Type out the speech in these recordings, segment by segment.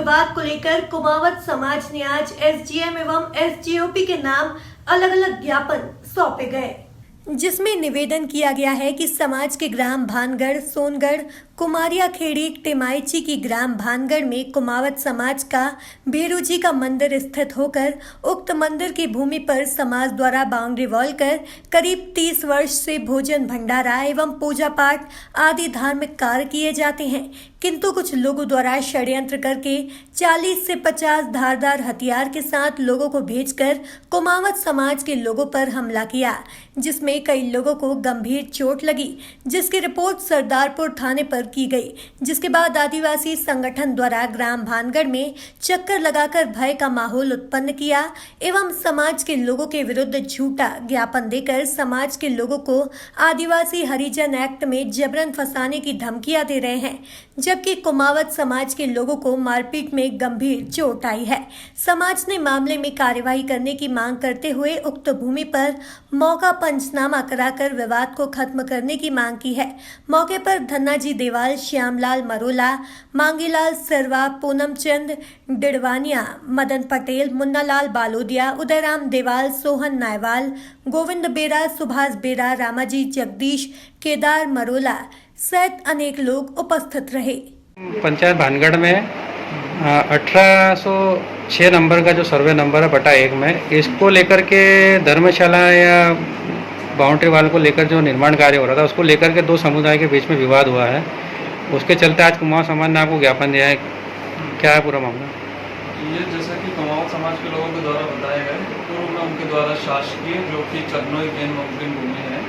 विवाद को लेकर कुमावत समाज ने आज एसडीएम एवं एसडीओपी के नाम अलग अलग ज्ञापन सौंपे गए, जिसमें निवेदन किया गया है कि समाज के ग्राम भानगढ़, सोनगढ़, कुमारिया खेड़ी, टिमाईची की ग्राम भानगढ़ में कुमावत समाज का भेरू जी का मंदिर स्थित होकर उक्त मंदिर की भूमि पर समाज द्वारा बाउंड्री वॉल कर करीब 30 वर्ष से भोजन भंडारा एवं पूजा पाठ आदि धार्मिक कार्य किए जाते हैं, किंतु कुछ लोगों द्वारा षड्यंत्र करके 40 से 50 धारदार हथियार के साथ लोगों को भेजकर कुमावत समाज के लोगों पर हमला किया, जिसमें कई लोगों को गंभीर चोट लगी, जिसकी रिपोर्ट सरदारपुर थाने पर की गई। जिसके बाद आदिवासी संगठन द्वारा ग्राम भानगढ़ में चक्कर लगाकर भय का माहौल उत्पन्न किया एवं समाज के लोगों के विरुद्ध झूठा ज्ञापन देकर समाज के लोगों को आदिवासी हरिजन एक्ट में जबरन फंसाने की धमकियां दे रहे हैं, जबकि कुमावत समाज के लोगों को मारपीट में गंभीर चोट आई है। समाज ने मामले में कार्यवाही करने की मांग करते हुए उक्त भूमि पर मौका पंचनामा कराकर विवाद को खत्म करने की मांग की है। मौके पर धन्नाजी देवाल, श्यामलाल मरोला, मांगीलाल सरवा, पूनम चंद डिडवानिया, मदन पटेल, मुन्नालाल बालोदिया, उदयराम देवाल, सोहन नायवाल, गोविंद बेरा, सुभाष बेरा, रामाजी जगदीश, केदार मरोला सहित अनेक लोग उपस्थित रहे। पंचायत भानगढ़ में 1806 नंबर का जो सर्वे नंबर है बटा 1 में, इसको लेकर के धर्मशाला या बाउंड्री वाल को लेकर जो निर्माण कार्य हो रहा था, उसको लेकर के दो समुदाय के बीच में विवाद हुआ है। उसके चलते आज कुमावत समाज ने आपको ज्ञापन दिया है। क्या है पूरा मामला? ये जैसा कि कुमावत समाज के लोगों के द्वारा बताया गया है, पूर्व में उनके द्वारा शासकीय जो कि चरनोई गेन मुस्लिम भूमि है,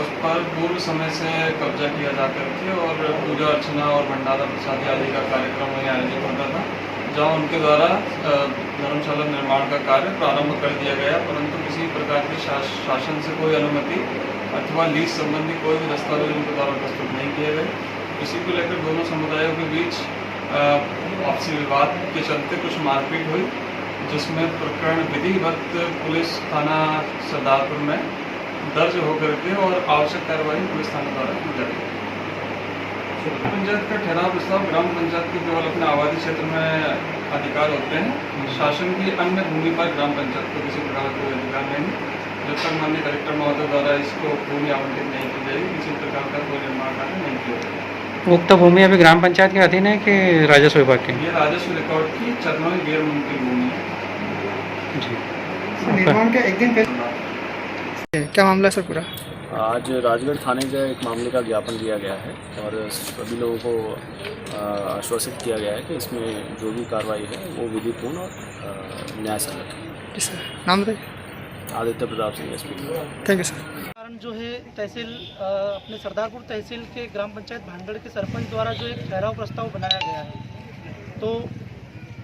उस पर पूर्व समय से कब्जा किया जाकर के और पूजा अर्चना और भंडारा प्रसादी आदि का कार्यक्रम वहीं आयोजित होता था, जहाँ उनके द्वारा धर्मशाला निर्माण का कार्य प्रारंभ कर दिया गया, परंतु किसी प्रकार की शासन से कोई अनुमति अथवा लीज संबंधी कोई भी दस्तावेज उनके द्वारा प्रस्तुत नहीं किए गए। इसी को लेकर दोनों समुदायों के बीच आपसी विवाद के चलते कुछ मारपीट हुई, जिसमें प्रकरण विधिवत पुलिस थाना सरदारपुर में दर्ज होकर के और आवश्यक कार्रवाई पुलिस थाना द्वारा की जाएगी। पंचायत का ठहराव प्रस्ताव ग्राम पंचायत के केवल अपने आबादी क्षेत्र में अधिकार होते हैं। शासन की अन्य भूमि पर ग्राम पंचायत को किसी प्रकार का कोई अधिकार नहीं। जब तक माननीय कलेक्टर महोदय द्वारा इसको भूमि आवंटित नहीं की जाएगी, किसी प्रकार का कोई निर्माण कार्य नहीं किया जाएगा। उक्त भूमि अभी ग्राम पंचायत के अधीन है कि राजस्व विभाग की? ये राजस्व रिकॉर्ड की चरनोई गैर मुमकिन भूमि है जी। निर्माण के एक दिन क्या मामला सर पूरा? आज राजगढ़ थाने का एक मामले का ज्ञापन दिया गया है और सभी लोगों को आश्वासित किया गया है कि इसमें जो भी कार्रवाई है वो विधिपूर्ण और न्याय सम्मत है। सर नाम बताइए। Aditya Pratap Singh SP. Thank you sir. कारण जो है तहसील अपने सरदारपुर तहसील के ग्राम पंचायत भानगढ़ के सरपंच द्वारा जो एक ठहराव प्रस्ताव बनाया गया है, तो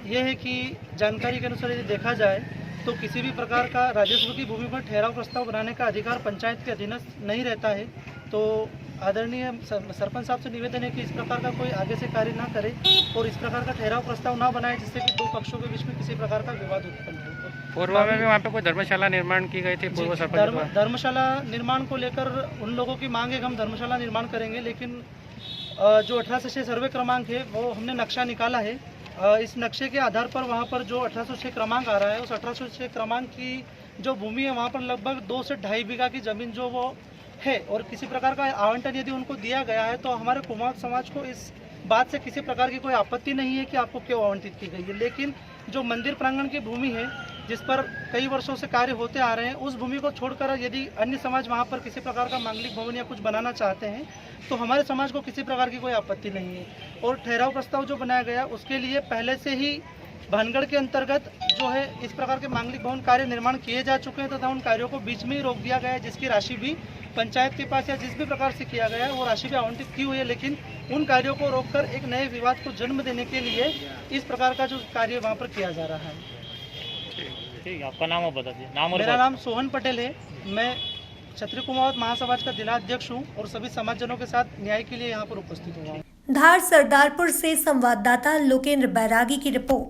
यह है कि जानकारी के अनुसार यदि देखा जाए तो किसी भी प्रकार का राजस्व की भूमि पर ठहराव प्रस्ताव बनाने का अधिकार पंचायत के अधीनस्थ नहीं रहता है। तो आदरणीय सरपंच साहब से निवेदन है कि इस प्रकार का कोई आगे से कार्य ना करे और इस प्रकार का ठहराव प्रस्ताव ना बनाए, जिससे कि दो पक्षों के बीच में किसी प्रकार का विवाद उत्पन्न हो। पूर्व में भी वहाँ पे कोई धर्मशाला निर्माण की गई थी पूर्व सरपंच? धर्मशाला निर्माण को लेकर उन लोगों की मांग है कि हम धर्मशाला निर्माण करेंगे, लेकिन जो 1806 सर्वे क्रमांक है वो हमने नक्शा निकाला है। इस नक्शे के आधार पर वहाँ पर जो 1806 क्रमांक आ रहा है, उस 1806 क्रमांक की जो भूमि है वहाँ पर लगभग 2 से 2.5 बीघा की ज़मीन जो वो है, और किसी प्रकार का आवंटन यदि उनको दिया गया है तो हमारे कुमावत समाज को इस बात से किसी प्रकार की कोई आपत्ति नहीं है कि आपको क्यों आवंटित की गई है। लेकिन जो मंदिर प्रांगण की भूमि है, जिस पर कई वर्षों से कार्य होते आ रहे हैं, उस भूमि को छोड़कर यदि अन्य समाज वहाँ पर किसी प्रकार का मांगलिक भवन या कुछ बनाना चाहते हैं तो हमारे समाज को किसी प्रकार की कोई आपत्ति नहीं है। और ठहराव प्रस्ताव जो बनाया गया उसके लिए पहले से ही भानगढ़ के अंतर्गत जो है इस प्रकार के मांगलिक भवन कार्य निर्माण किए जा चुके हैं तथा उन कार्यों को बीच में ही रोक दिया गया है, जिसकी राशि भी पंचायत के पास या जिस भी प्रकार से किया गया है वो राशि भी आवंटित की हुई है। लेकिन उन कार्यों को रोककर एक नए विवाद को जन्म देने के लिए इस प्रकार का जो कार्य वहाँ पर किया जा रहा है। ठीक, आपका नाम आप बता दीजिए। मेरा नाम सोहन पटेल है। मैं क्षत्रिय कुमावत महासमाज का जिलाध्यक्ष हूँ और सभी समाजजनों के साथ न्याय के लिए यहाँ पर उपस्थित हुआ हूँ। धार सरदारपुर से संवाददाता लोकेंद्र बैरागी की रिपोर्ट।